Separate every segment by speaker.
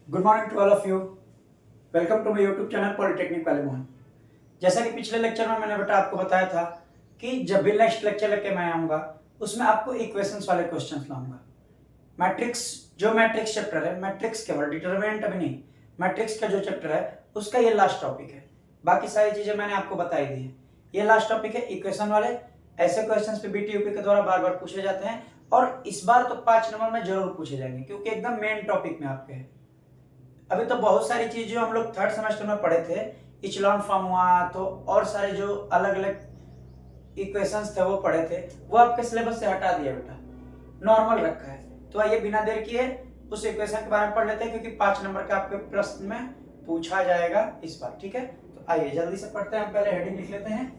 Speaker 1: Good morning to all of you. Welcome to my YouTube channel polytechnic वाले मोहन। जैसा कि पिछले लेक्चर में मैंने बेटा आपको बताया था कि जब भी नेक्स्ट लेक्चर लेके मैं आऊँगा उसमें आपको इक्वेशंस वाले क्वेश्चंस लाऊंगा। मैट्रिक्स जो मैट्रिक्स चैप्टर है, मैट्रिक्स केवल डिटरमिनेंट अभी नहीं, मैट्रिक्स का जो चैप्टर है उसका ये लास्ट टॉपिक है। बाकी सारी चीज़ें मैंने आपको बताई दी है। ये लास्ट टॉपिक है इक्वेशन वाले। ऐसे क्वेश्चंस पे बीटीयूपी के द्वारा बार बार पूछे जाते हैं और इस बार तो 5 नंबर में जरूर पूछे जाएंगे क्योंकि एकदम मेन टॉपिक में आपके है। अभी तो बहुत सारी चीजें हम लोग थर्ड सेमेस्टर में पढ़े थे, इचलॉन फॉर्म हुआ तो और सारे जो अलग अलग इक्वेशंस थे वो पढ़े थे, वो आपके सिलेबस से हटा दिया बेटा, नॉर्मल रखा है। तो आइए बिना देर किए उस इक्वेशन के बारे में पढ़ लेते हैं क्योंकि 5 नंबर का आपके प्रश्न में पूछा जाएगा इस बार। ठीक है, तो आइए जल्दी से पढ़ते हैं। हम पहले हेडिंग लिख लेते हैं,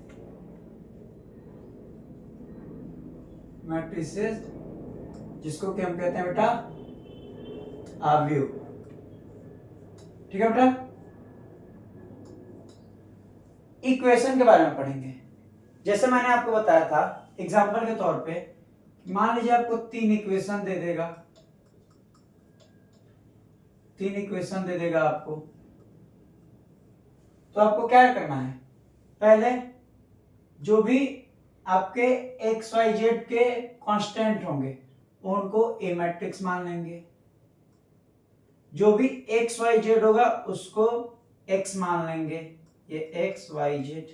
Speaker 1: मैट्रिसेस, जिसको कि हम कहते हैं बेटा आव्यूह। ठीक है बेटा, इक्वेशन के बारे में पढ़ेंगे। जैसे मैंने आपको बताया था एग्जांपल के तौर पे, मान लीजिए आपको 3 इक्वेशन दे देगा, 3 इक्वेशन दे देगा आपको, तो आपको क्या करना है, पहले जो भी आपके एक्स वाई जेड के कांस्टेंट होंगे उनको ए मैट्रिक्स मान लेंगे, जो भी एक्स वाई जेड होगा उसको एक्स मान लेंगे, ये एक्स वाई जेड,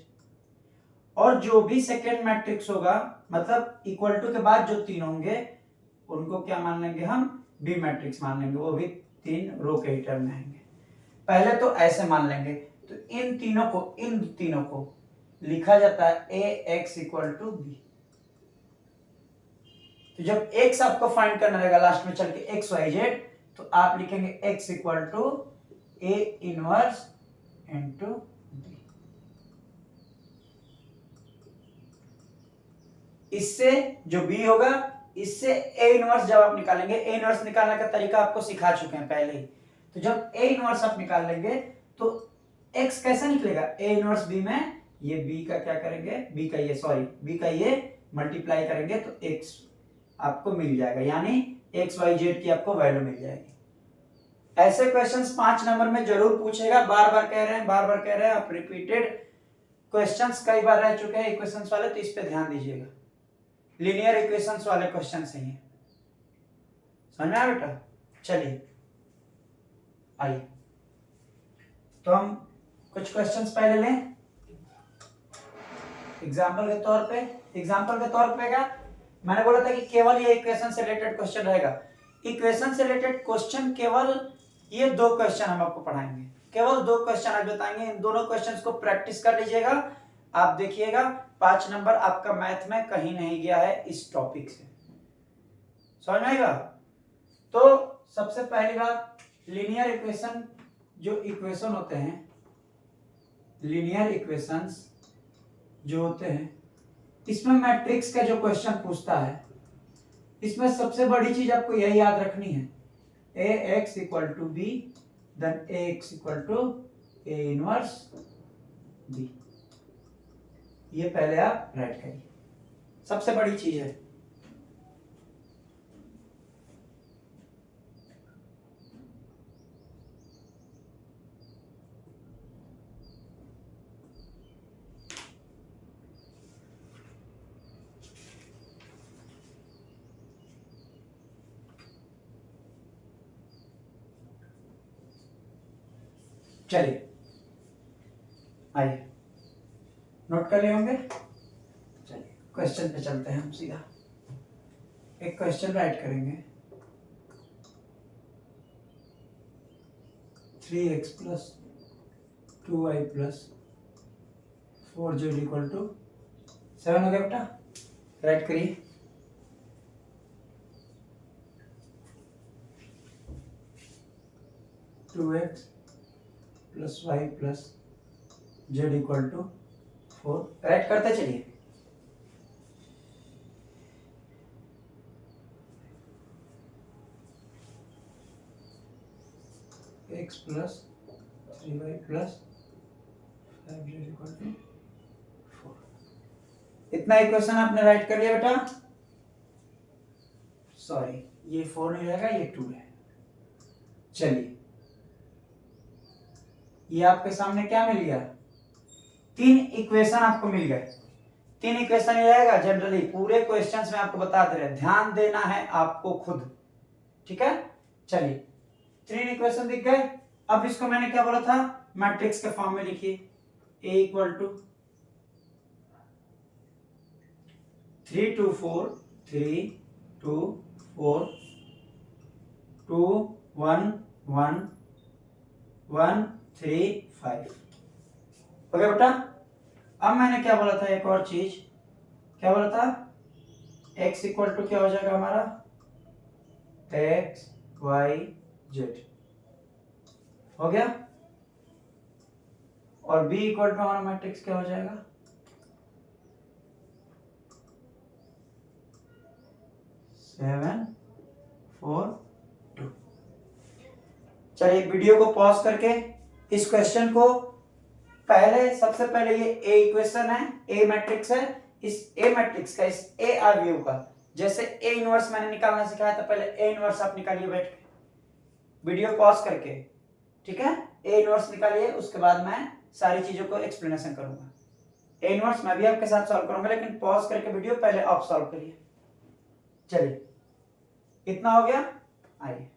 Speaker 1: और जो भी सेकेंड मैट्रिक्स होगा मतलब इक्वल टू के बाद जो 3 होंगे उनको क्या मान लेंगे, हम बी मैट्रिक्स मान लेंगे, वो भी 3 रो के ही टर्म में आएंगे। पहले तो ऐसे मान लेंगे, तो इन तीनों को लिखा जाता है A X equal to B. तो जब एक्स आपको फाइंड करना रहेगा लास्ट में चल के एक्स वाई जेड, तो आप लिखेंगे X equal to A inverse into B. इससे जो बी होगा, इससे ए इनवर्स जब आप निकालेंगे, ए इनवर्स निकालने का तरीका आपको सिखा चुके हैं पहले ही। तो जब ए इनवर्स आप निकाल लेंगे तो एक्स कैसे निकलेगा, ए इनवर्स बी में ये बी का क्या करेंगे, बी का ये मल्टीप्लाई करेंगे तो एक्स आपको मिल जाएगा, यानी एक्स वाई जेड की आपको वैल्यू मिल जाएगी। ऐसे क्वेश्चंस 5 नंबर में जरूर पूछेगा, बार बार कह रहे हैं आप, रिपीटेड क्वेश्चंस कई बार रह चुके हैं इक्वेशंस वाले, तो इस पे ध्यान दीजिएगा। लीनियर इक्वेशंस वाले क्वेश्चन है ये, समझ में आया बेटा। चलिए आइए तो हम कुछ क्वेश्चंस पहले लें एग्जांपल के तौर पे क्या मैंने बोला था कि केवल ये इक्वेशन से रिलेटेड क्वेश्चन रहेगा। इक्वेशन से रिलेटेड क्वेश्चन केवल ये 2 क्वेश्चन हम आपको पढ़ाएंगे, केवल 2 क्वेश्चन आज बताएंगे। इन दोनों क्वेश्चंस को प्रैक्टिस कर लीजिएगा, आप देखिएगा 5 नंबर आपका मैथ में कहीं नहीं गया है इस टॉपिक से, समझ में आएगा। तो सबसे पहली बात, लीनियर इक्वेशन जो इक्वेशन होते हैं, लीनियर इक्वेशंस जो होते हैं, इसमें मैट्रिक्स का जो क्वेश्चन पूछता है, इसमें सबसे बड़ी चीज आपको यही याद रखनी है, A X equal to B, then A X equal to A inverse B. ये पहले आप राइट करिए, सबसे बड़ी चीज है। चलिए आइए, नोट कर लिए होंगे। चलिए क्वेश्चन पे चलते हैं हम सीधा, एक क्वेश्चन राइट करेंगे, 3x plus 2y plus 4z equal to 7 हो गया बेटा, राइट करिए। Two X plus Y plus Z equal to 4, write करते चलिए। X plus 3y plus 5z equal to 4, इतना इक्वेशन आपने राइट कर लिया बेटा। सॉरी ये 4 नहीं रहेगा, ये 2 है। चलिए ये आपके सामने क्या मिल गया, 3 इक्वेशन आपको मिल गए। 3 इक्वेशन ये आएगा जनरली पूरे क्वेश्चंस में आपको बता दे रहे, ध्यान देना है आपको खुद, ठीक है। चलिए 3 इक्वेशन दिख गए। अब इसको मैंने क्या बोला था, मैट्रिक्स के फॉर्म में लिखिए, A इक्वल टू 3 2 4 3 2 4 2 1 1 1 3 5। हो गया बेटा। अब मैंने क्या बोला था, एक और चीज क्या बोला था, x इक्वल टू क्या हो जाएगा हमारा, x y z, हो गया। और b इक्वल टू हमारा मैट्रिक्स क्या हो जाएगा, 7 4 2। चलिए वीडियो को पॉज करके इस क्वेश्चन को पहले, सबसे पहले ये ए इक्वेशन है, ए मैट्रिक्स है, इस ए मैट्रिक्स का, इस ए आरव्यू का, जैसे ए इनवर्स मैंने निकालना सिखाया था, पहले ए इनवर्स आप निकालिए बैठ के, वीडियो पॉज करके, ठीक है। ए इनवर्स निकालिए, उसके बाद मैं सारी चीजों को एक्सप्लेनेशन करूंगा। ए इनवर्स मैं भी आपके साथ सॉल्व करूंगा, लेकिन पॉज करके वीडियो पहले आप सॉल्व करिए। चलिए इतना हो गया, आइए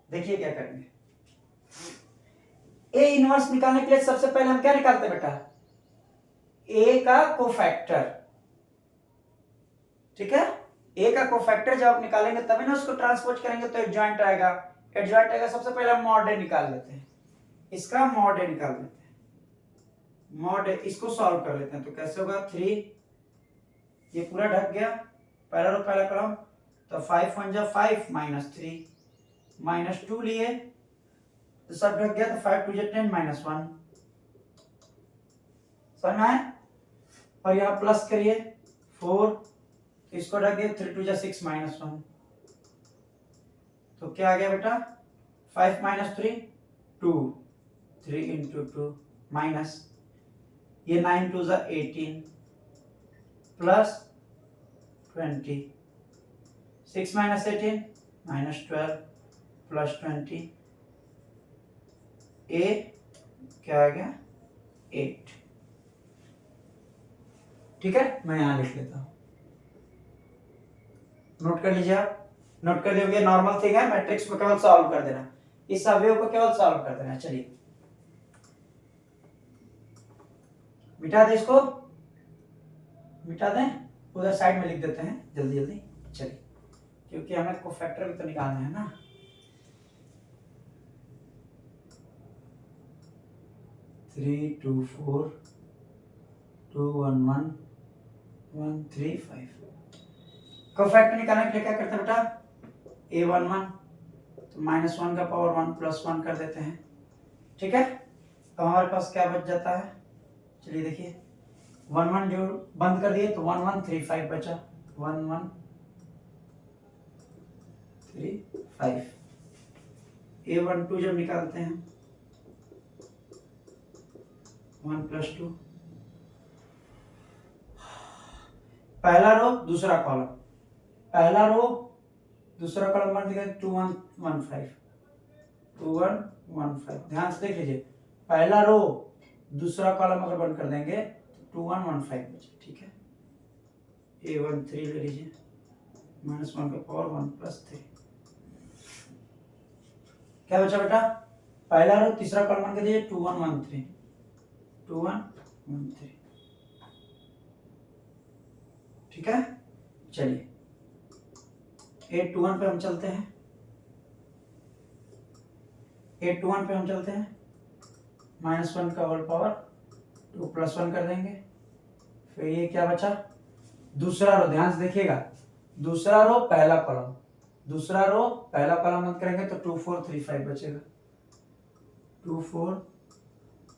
Speaker 1: देखिए क्या करेंगे। ए इनवर्स निकालने के लिए सबसे पहले हम क्या निकालते हैं बेटा, ए का कोफैक्टर, ठीक है। ए का कोफैक्टर जब आप निकालेंगे तभी ना उसको ट्रांसपोज करेंगे तो एडजॉइंट आएगा, एडजॉइंट आएगा। सबसे पहले हम मॉड ए निकाल लेते हैं, इसका मॉड ए निकाल लेते हैं, मॉड ए, इसको सॉल्व कर लेते हैं। तो कैसे होगा, 3, ये पूरा ढक गया, पहला रो पहला कॉलम, तो 5 1 जा 5 -3 -2 लिए तो सब ढक गया, तो 5 2 जा 10 -1, समझ में आया। और यहाँ प्लस करिए 4, इसको ढक दिया, 3 2 जा 6 -1, तो क्या आ गया बेटा, 5 -3 2, 3 into 2 माइनस, ये 9 2 जा 18 प्लस 20, 6 -18 -12 प्लस 20, ए क्या आ गया 8, ठीक है। मैं यहां लिख लेता हूं, नोट कर लीजिए आप, नोट कर लियोगे, नॉर्मल थिंग है, मैट्रिक्स को केवल सॉल्व कर देना, इस अवयव को केवल सॉल्व कर देना। चलिए मिटा दे, इसको मिटा दें, उधर साइड में लिख देते हैं जल्दी जल्दी। चलिए क्योंकि हमें कोफैक्टर भी तो निकालना है ना। थ्री 2 4 2 1 1 1 3 5। कोफैक्टर निकालने के लिए क्या करते हैं बेटा, a11 तो -1 का पावर 1 + 1 कर देते हैं, ठीक है। तो हमारे पास क्या बच जाता है, चलिए देखिए 1 1 जो बंद कर दिए तो 1 1 3 5 बचा, 1 1 3 5। a12 जब निकालते हैं 1 + 2, पहला रो दूसरा कॉलम, पहला रो दूसरा कॉलम बन गया 2 1 1 5 2 1 1 5। ध्यान से देख लीजिए, पहला रो दूसरा कॉलम अगर बंद कर देंगे तो 2 1 1 5 बचे, ठीक है। a13 ले लीजिए, -1 का पावर 1 + 3, क्या बचा बेटा, पहला रो तीसरा कॉलम बन के दीजिए 2 1 1 3 2 1 1 3, ठीक है। चलिए A21 पे हम चलते हैं, A21 पे हम चलते हैं, -1 का होल पावर 2 + 1 कर देंगे, फिर ये क्या बचा, दूसरा रो, ध्यान से देखिएगा, दूसरा रो पहला कॉलम, दूसरा रो पहला कॉलम बंद करेंगे तो 2 4 3 5 बचेगा, 2 4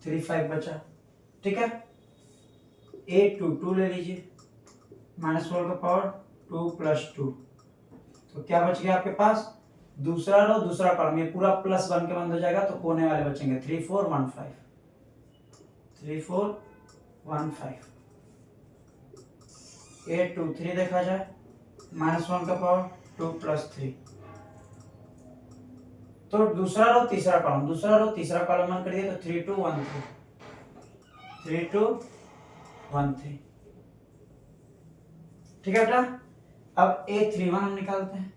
Speaker 1: 3 5 बचा, ठीक है। A22 ले लीजिए, -1 का पावर 2 + 2, तो क्या बच गया आपके पास, दूसरा रो दूसरा कॉलम, ये पूरा +1 के बंद हो जाएगा, तो कोने वाले बचेंगे 3 4 1 5 3 4 1 5। A23 देखा जाए, -1 का पावर 2 + 3, तो दूसरा रो तीसरा कॉलम, दूसरा रो तीसरा कॉलम 1 कर दिया तो 3 2 1 3, 3 2 1 3। ठीक है बेटा। अब A31 हम निकालते हैं,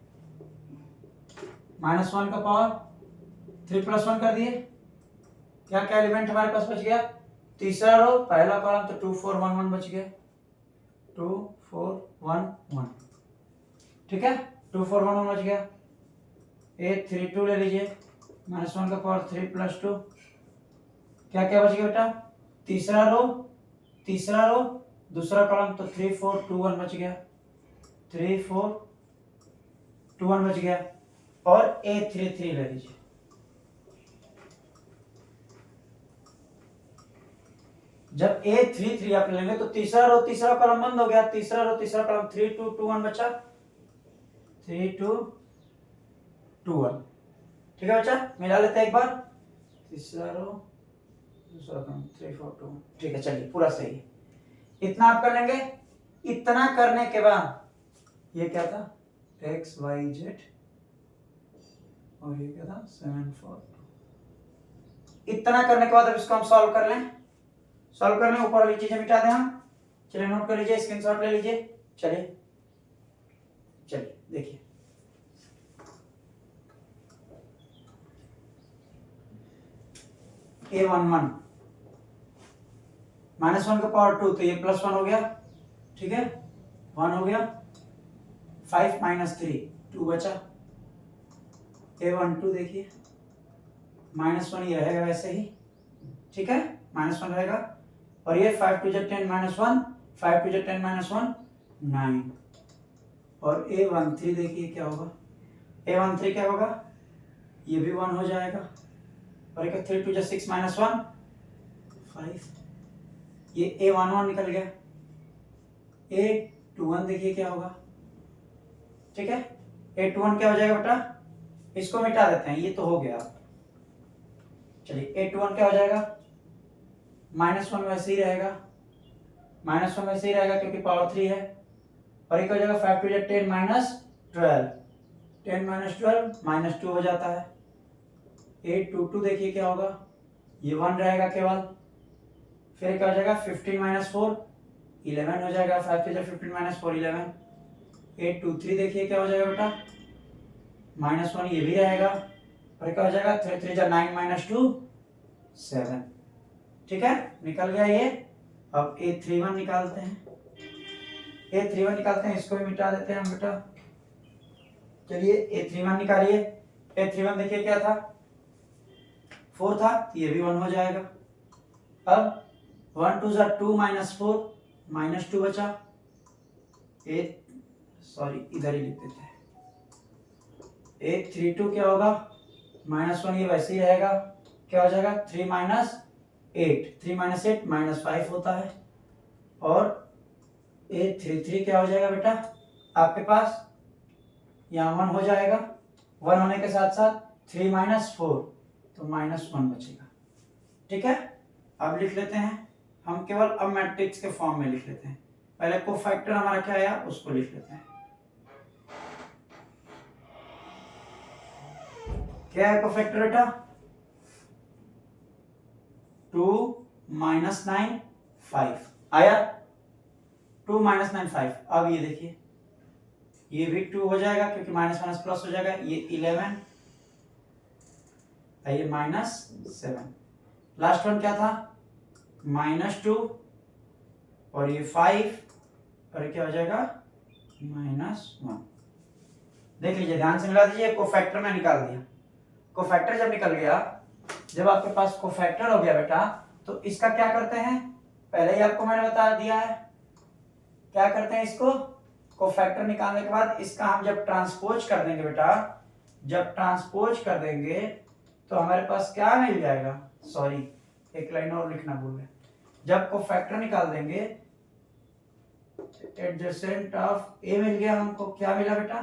Speaker 1: -1 का पावर 3 + 1 कर दिए। क्या क्या एलिमेंट हमारे पास बच गया? तीसरा रो पहला कॉलम तो 2 4 1 1 बच गया, 2 4 1 1। ठीक है, 2 4 1 1 बच गया। A32 ले लीजिए, -1 का पावर 3 + 2। क्या क्या बच गया बेटा? तीसरा रो दूसरा कॉलम तो 3 4 2 1 बच गया, 3 4 2 1 बच गया। और A33 ले लीजिए, जब A33 आप लेंगे तो तीसरा रो तीसरा कॉलम बंद हो गया, तीसरा रो तीसरा कॉलम 3 2 2 1 बचा, 3 2 2 1। ठीक है बच्चा, मिला लेते हैं एक बार। तीसरा रो दूसरा कॉलम 3 4 2 1। ठीक है, चलिए पूरा सही है। इतना आप कर लेंगे। इतना करने के बाद ये क्या था? x y z, और ये क्या था? 7 4 2। इतना करने के बाद अब इसको हम सॉल्व कर लें। सॉल्व करने ऊपर वाली चीजें मिटा दें हम। चलिए नोट कर लीजिए, स्क्रीनशॉट ले लीजिए। चलिए चलिए देखिए, A11 -1 का पावर 2 तो ये +1 हो गया। ठीक है, 1 हो गया। 5 - 3 2 बचा। A12 देखिए, -1 ये रहेगा वैसे ही। ठीक है, -1 रहेगा। और ये 5 2 10 -1, 5 2 10 -1 9। और A13 देखिए क्या होगा? A13 क्या होगा? ये भी 1 हो जाएगा। और एक 3 2 6 -1 5। ये A11 निकल गया। A21 देखिए क्या होगा? ठीक है, A21 क्या हो जाएगा बेटा? इसको मिटा देते हैं, ये तो हो गया। चलिए A21 क्या हो जाएगा? -1 वैसे ही रहेगा, -1 वैसे ही रहेगा क्योंकि पावर 3 है। और एक हो जाएगा 5 2 10 -12, 10 -12 -2 हो जाता है। A22 देखिए क्या होगा? ये 1 रहेगा केवल। फिर क्या हो जाएगा? 15 - 4 11 हो जाएगा। 5 15 -4 11। A23 देखिए क्या हो जाएगा बेटा? -1 ये भी रहेगा। और क्या हो जाएगा? 3 3 9 -2 7। ठीक है, निकल गया ये। अब A31 निकालते हैं। A31 निकालते हैं, इसको भी मिटा देते हैं हम बेटा। चलिए A31 निकालिए। A31 देखिए क्या था? 4 था, तो ये भी 1 हो जाएगा। अब 1 2 2 -4 -2 बचा। इधर ही लिख देते हैं। A32 क्या होगा? -1 ये वैसे ही रहेगा। क्या हो जाएगा? 3 -8, 3 -8 -5 होता है। और A33 क्या हो जाएगा बेटा आपके पास? यहाँ 1 हो जाएगा। 1 होने के साथ साथ 3 -4 तो -1 बचेगा। ठीक है, अब लिख लेते हैं हम, केवल अब मैट्रिक्स के फॉर्म में लिख लेते हैं। पहले कोफैक्टर हमारा क्या आया उसको लिख लेते हैं। क्या है कोफैक्टर बेटा? 2 -9 5 आया। 2 -9 5। अब ये देखिए, ये भी 2 हो जाएगा क्योंकि -1 प्लस हो जाएगा। ये 11, ये -7। लास्ट वन क्या था? -2 और ये 5 और क्या हो जाएगा? -1। देख लीजिए, ध्यान से मिला दीजिए। कोफैक्टर में निकाल दिया। कोफैक्टर जब निकल गया, जब आपके पास कोफैक्टर हो गया बेटा, तो इसका क्या करते हैं? पहले ही आपको मैंने बता दिया है क्या करते हैं इसको। कोफैक्टर निकालने के बाद इसका हम जब ट्रांसपोज कर देंगे बेटा, जब ट्रांसपोज कर देंगे तो हमारे पास क्या मिल जाएगा? सॉरी, एक लाइन और लिखना भूल गए। जब कोफैक्टर निकाल देंगे, एडजेसेंट ऑफ ए मिल गया हमको। क्या मिला बेटा?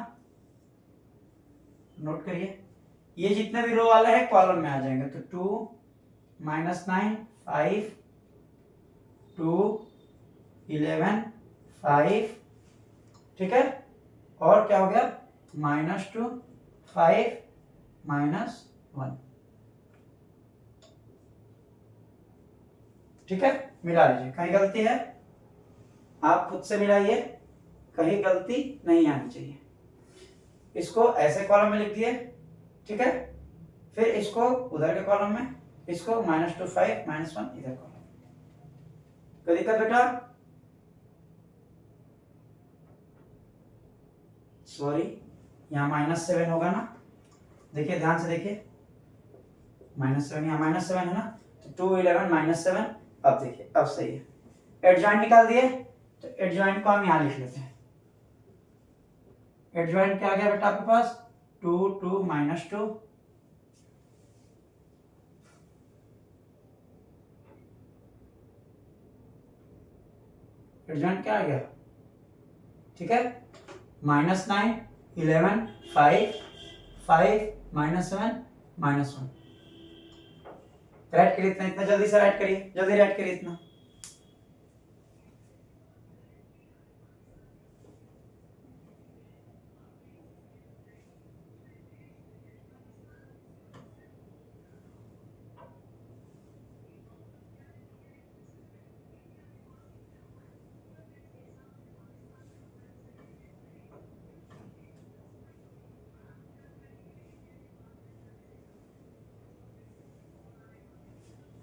Speaker 1: नोट करिए, ये जितने भी रो वाले हैं कॉलम में आ जाएंगे। तो 2 -9 5 2 11 5। ठीक है, और क्या हो गया? -2 5 -1 1। ठीक है, मिला लीजिए। कहीं गलती है आप खुद से मिलाइए, कहीं गलती नहीं आनी चाहिए। इसको ऐसे कॉलम में लिख दिए, ठीक है, फिर इसको उधर के कॉलम में, इसको -2 5 -1 इधर कॉलम। कोई दिक्कत बेटा? सॉरी, यहाँ -7 होगा ना, देखिए ध्यान से देखिए, -7 यहाँ -7 है ना, तो 2 11 -7। अब देखिए, अब सही है। एडजॉइंट निकाल दिए, तो एडजॉइंट को हम यहाँ लिख लेते हैं। एडजॉइंट क्या आ गया बेटा आपके पास? 2 2 -2, एडजॉइंट क्या आ गया? ठीक है, -9 11 5 5 -7 -1। राइट करिए इतना, इतना जल्दी से राइट करिए, जल्दी राइट करिए इतना।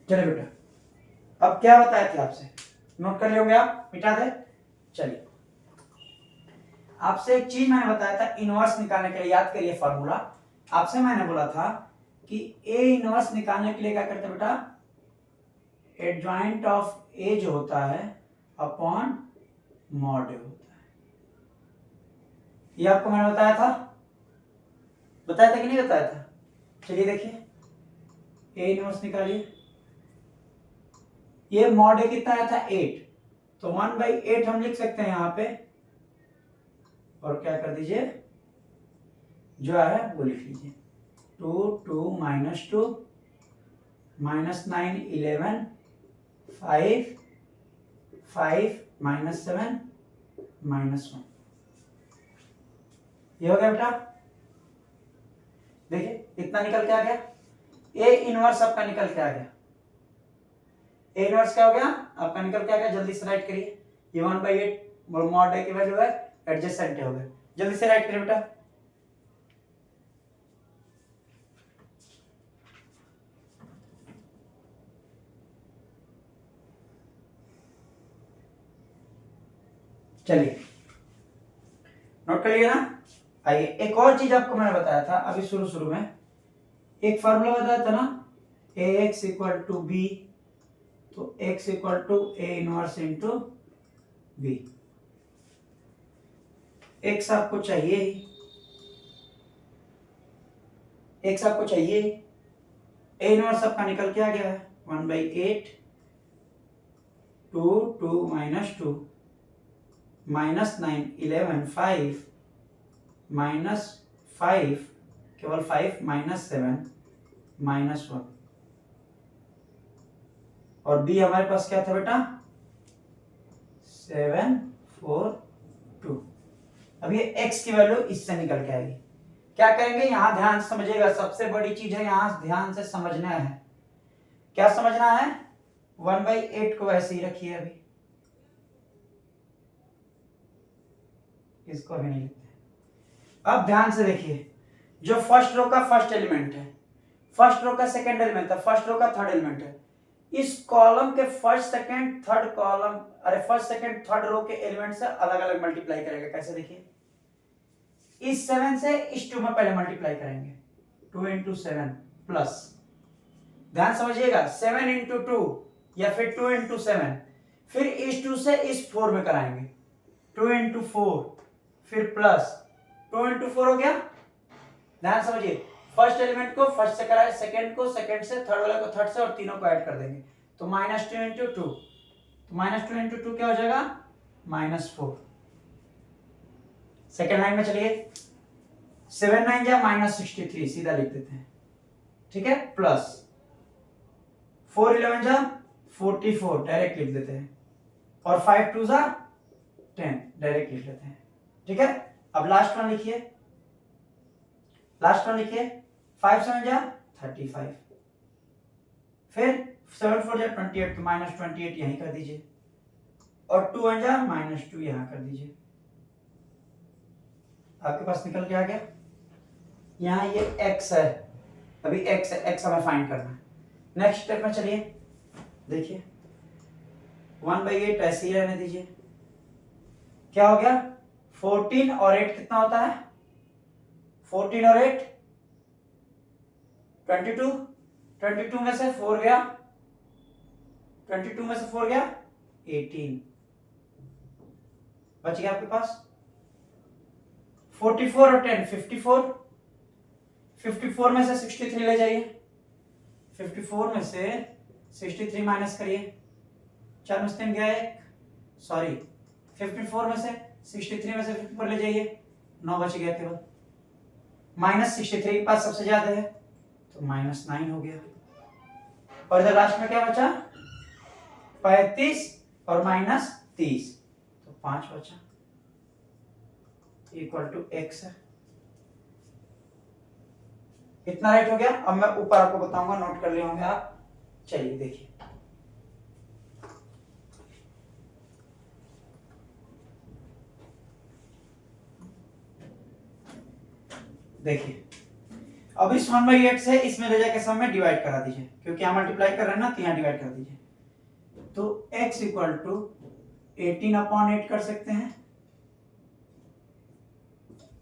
Speaker 1: चलिए बेटा, अब क्या बताए थे आपसे, नोट कर लियोगे आप, मिटा दे। चलिए, आपसे एक चीज मैंने बताया था इनवर्स निकालने के लिए, याद करिए फॉर्मूला। आपसे मैंने बोला था कि ए इनवर्स निकालने के लिए क्या करते हैं बेटा? एडजॉइंट ऑफ ए जो होता है अपॉन मॉड ए होता है। ये आपको मैंने बताया था कि नहीं बताया था? चलिए देखिए, ए इनवर्स निकालिए। ये मॉड ए कितना आया था? 8, तो 1/8 हम लिख सकते हैं यहाँ पे, और क्या कर दीजिए, जो है वो लिख लीजिए। 2 2 -2 -9 11 5 5 -7 -1। ये हो गया बेटा। देखिए इतना निकल के आ गया। ए इनवर्स आपका निकल के आ गया। ए इनवर्स क्या हो गया आपका? निकल के आ गया। जल्दी से राइट करिए। ये 1/8 मॉड ए की वैल्यू है, एडजेसेंट हो गया। जल्दी से राइट करिए बेटा। चलिए, नोट कर लिया ना? आइए, एक और चीज आपको मैंने बताया था अभी शुरू में, एक फॉर्मूला बताया था ना, ax = b, तो x = a inverse into b। x आपको चाहिए ही, x आपको चाहिए ही। a इनवर्स आपका निकल के आ गया है 1/8 2 2 -2 -9 11 5 -5 केवल 5 -7 -1। और b हमारे पास क्या था बेटा? 7 4 2। अब ये x की वैल्यू इससे निकल के आएगी। क्या करेंगे यहां ध्यान से समझिएगा, सबसे बड़ी चीज है यहां ध्यान से समझना है। क्या समझना है? 1/8 को वैसे ही रखिए, अभी इसको अभी नहीं लिखते। अब ध्यान से देखिए, जो फर्स्ट रो का फर्स्ट एलिमेंट है, फर्स्ट रो का सेकंड एलिमेंट है, फर्स्ट रो का थर्ड एलिमेंट है, इस कॉलम के फर्स्ट सेकंड थर्ड कॉलम, अरे फर्स्ट सेकंड थर्ड रो के एलिमेंट से अलग अलग मल्टीप्लाई करेगा। कैसे? देखिए, इस 7 से इस 2 में पहले मल्टीप्लाई करेंगे, 2 × 7 प्लस, ध्यान समझिएगा, 7 × 2 या फिर 2 × 7, फिर इस 2 से इस 4 में कराएंगे, 2 × 4, फिर प्लस 2 × 4 हो गया। ध्यान समझिए, फर्स्ट एलिमेंट को फर्स्ट से कराए, सेकंड को सेकंड से, थर्ड वाला को थर्ड से, और तीनों को ऐड कर देंगे, तो -2 × 2, तो -2 × 2 क्या हो जाएगा? -4। सेकंड लाइन में चलिए, 7 9 जा -63, सीधा लिख देते हैं, ठीक है, प्लस 4 11 जा 44, डायरेक्ट लिख देते हैं, और 5 2 जा 10, डायरेक्ट लिख लेते हैं, ठीक है। अब लास्ट वन लिखिए, 5 7 जा 35। फिर 7 4 जा 28 तो -28 यहीं कर दीजिए और 2 1 जा -2 यहां कर दीजिए। आपके पास निकल के आ गया। यहाँ ये x है, अभी x है, x हमें फाइंड करना है। नेक्स्ट स्टेप में चलिए देखिए 1/8 ऐसे ही रहने दीजिए। क्या हो गया 14 और 8 कितना होता है 14 और 8 22 22 में से 4 गया 22 में से 4 गया 18 बच गया आपके पास 44 और 10 54 में से 63 ले जाइए 54 में से 63 माइनस करिए 4 में से 3 गया 1 सॉरी 54 में से 63 में से 54 ले जाइए 9 बच गया केवल -63 के पास सबसे ज्यादा है तो -9 हो गया और इधर लास्ट में क्या बचा 35 और -30 तो 5 बचा इक्वल टू x है। कितना राइट हो गया अब मैं ऊपर आपको बताऊंगा नोट कर लिए होंगे आप। चलिए देखिए देखिए अब इस 1/8 से इसमें ले जाके सब में डिवाइड करा दीजिए क्योंकि यहां मल्टीप्लाई कर रहे हैं ना तो यहां डिवाइड कर दीजिए तो x इक्वल टू 18/8 कर सकते हैं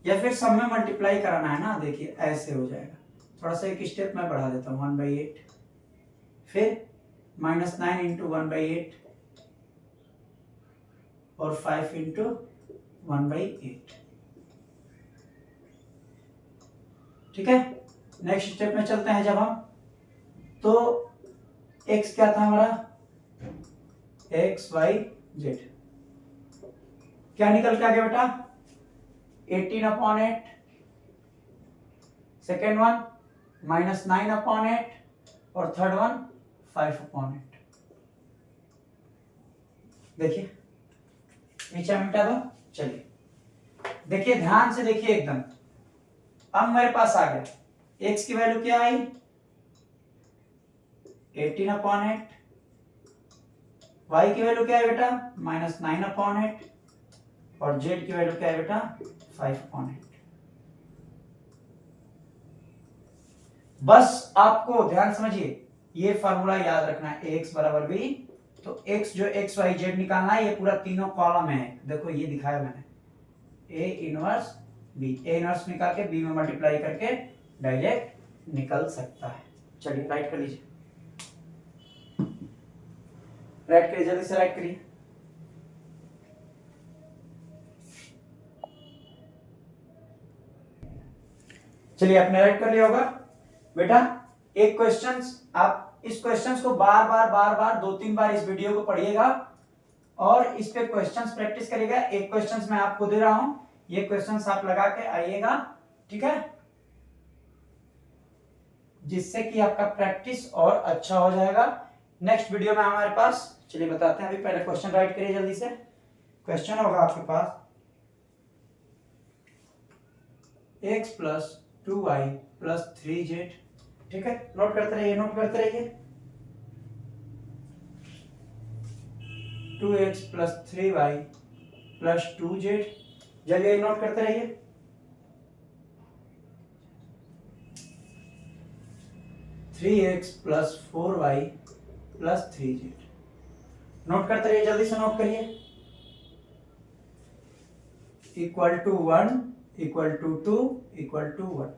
Speaker 1: या फिर सब में मल्टीप्लाई कराना है ना देखिए ऐसे हो जाएगा। थोड़ा सा एक स्टेप मैं बढ़ा देता हूं 1/8 फिर -9 इंटू 1/8 और 5 इंटू 1/8 ठीक है। नेक्स्ट स्टेप में चलते हैं जब हम तो x क्या था हमारा x y z क्या निकल के आ गया बेटा 18/8 सेकेंड वन -9/8 और थर्ड वन 5/8 देखिए नीचे मिटा दो। चलिए देखिए ध्यान से देखिए एकदम अब मेरे पास आ गया x की वैल्यू क्या आई 18/8 y की वैल्यू क्या है बेटा -9/8 और z की वैल्यू क्या है बेटा 5/8। बस आपको ध्यान समझिए ये फार्मूला याद रखना है ax बराबर b तो x जो x y z निकालना है ये पूरा तीनों कॉलम है देखो ये दिखाया मैंने a inverse b a inverse निकाल के b में मल्टीप्लाई करके डायरेक्ट निकल सकता है। चलिए राइट कर लीजिए राइट करिए जल्दी से राइट करिए। चलिए आपने राइट कर लिया होगा बेटा। एक क्वेश्चंस आप इस क्वेश्चंस को बार बार 2-3 बार इस वीडियो को पढ़िएगा और इस पे क्वेश्चंस प्रैक्टिस करिएगा। एक क्वेश्चंस मैं आपको दे रहा हूं ये क्वेश्चंस आप लगा के आइएगा ठीक है जिससे कि आपका प्रैक्टिस और अच्छा हो जाएगा। नेक्स्ट वीडियो में हमारे पास चलिए बताते हैं अभी पहले क्वेश्चन राइट करिए जल्दी से। क्वेश्चन होगा आपके पास x + 2y + 3z ठीक है नोट करते रहिए 2x + 3y + 2z जल्दी नोट करते रहिए। 3x + 4y + 3z नोट करते रहिए जल्दी से नोट करिए equal to 1 equal to 2 equal to 1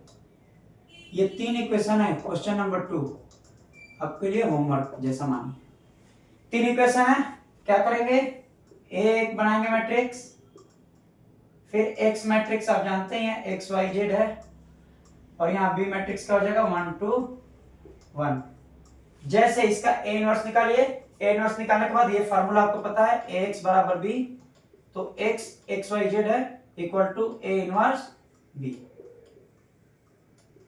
Speaker 1: ये 3 इक्वेशन है क्वेश्चन नंबर 2 आपके लिए होमवर्क जैसा मानिए 3 इक्वेशन है क्या करेंगे एक बनाएंगे मैट्रिक्स फिर x मैट्रिक्स आप जानते हैं x y z है और यहाँ b मैट्रिक्स का हो जाएगा 1 2 1 जैसे इसका a इनवर्स निकालिए a इनवर्स निकालने के बाद ये फार्मूला आपको पता है ax बराबर b तो x y z है equal to a inverse b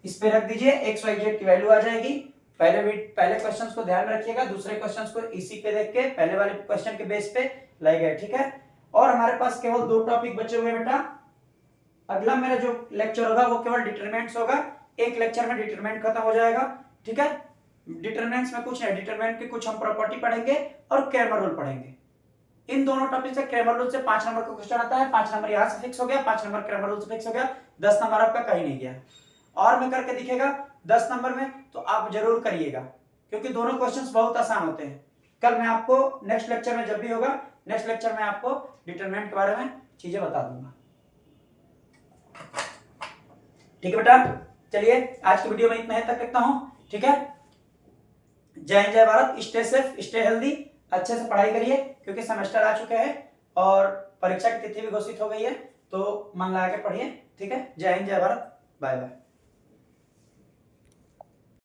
Speaker 1: इस पे रख दीजिए x y z की वैल्यू आ जाएगी। पहले क्वेश्चंस को ध्यान में रखिएगा दूसरे क्वेश्चंस को इसी पे देख के पहले वाले क्वेश्चन के बेस पे लाए गए ठीक है। और हमारे पास केवल 2 टॉपिक बचे हुए बेटा। अगला मेरा जो लेक्चर होगा वो केवल डिटरमिनेंट्स होगा एक लेक्चर में डिटरमिनेंट खत्म हो जाएगा। ठीक है, डिटरमिनेंट्स में कुछ है, डिटरमिनेंट की कुछ हम प्रॉपर्टी पढ़ेंगे और क्रैमर रूल पढ़ेंगे। इन दोनों टॉपिक से क्रैमर रूल से 5 नंबर का क्वेश्चन आता है, 5 नंबर यहां से फिक्स हो गया, 5 नंबर क्रैमर रूल से फिक्स हो गया, 10 नंबर आपका कहीं नहीं गया। और मैं करके दिखेगा 10 नंबर में, तो आप जरूर करिएगा क्योंकि दोनों क्वेश्चंस बहुत आसान होते हैं। कल मैं आपको नेक्स्ट लेक्चर में, जब भी होगा नेक्स्ट लेक्चर में, आपको डिटरमिनेंट के बारे में चीजें बता दूंगा। ठीक है बेटा, चलिए आज की वीडियो में इतना ही तक रखता हूं। ठीक है, जय हिंद जय Bharat, stay safe stay healthy, अच्छे से पढ़ाई करिए क्योंकि सेमेस्टर आ चुके हैं और परीक्षा की तिथि भी घोषित हो गई है, तो मन लगा के पढ़िए। ठीक है, जय हिंद जय भारत, बाय बाय।